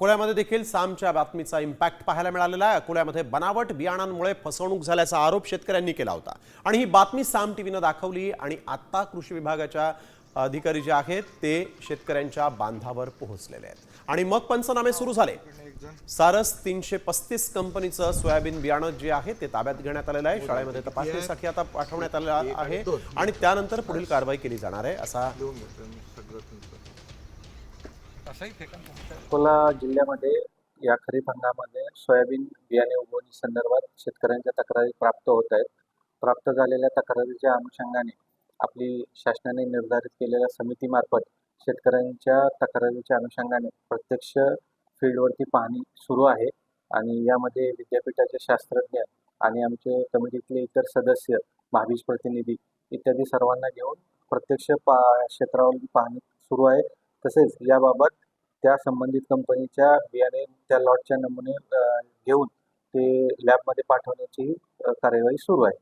अकोल्यामध्ये देखील सामच्या बातमीचा इम्पॅक्ट पाहायला मिळालेला आहे। अकोल्यामध्ये बनावट बियाणांमुळे फसवणूक झाल्याचा आरोप शेतकऱ्यांनी केला होता आणि ही बातमी साम टीव्हीने दाखवली आणि आता कृषी विभागाच्या अधिकारी जे आहेत ते शेतकऱ्यांच्या बांधावर पोहोचलेले आहेत आणि मग पंचनामे सुरू झाले। सारस 335 कंपनीचं सोयाबीन बियाणं जे आहे ते ताब्यात घेण्यात आलेलं आहे। शाळेमध्ये तपासणीसाठी आता पाठवण्यात आलेलं आहे आणि त्यानंतर पुढील कारवाई केली जाणार आहे असा अकोला जिल्ह्यामध्ये या खरीप हंगामामध्ये सोयाबीन बियाणे उगवणी संदर्भात शेतकऱ्यांच्या तक्रारी प्राप्त होत आहेत। प्राप्त झालेल्या तक्रारीच्या अनुषंगाने आपली शासनाने निर्धारित केलेल्या समितीमार्फत शेतकऱ्यांच्या तक्रारीच्या अनुषंगाने प्रत्यक्ष फील्डवरती पाहणी सुरू आहे आणि यामध्ये विद्यापीठाचे शास्त्रज्ञ आणि आमचे कमिटीतले इतर सदस्य, भाविश प्रतिनिधी इत्यादी सर्वांना घेऊन प्रत्यक्ष क्षेत्रावर पाहणी सुरू आहे। तसेच याबाबत त्या संबंधित कंपनीच्या बियाणे त्या लॉटच्या नमुने घेऊन ते लॅबमध्ये पाठवण्याची कार्यवाही सुरू आहे।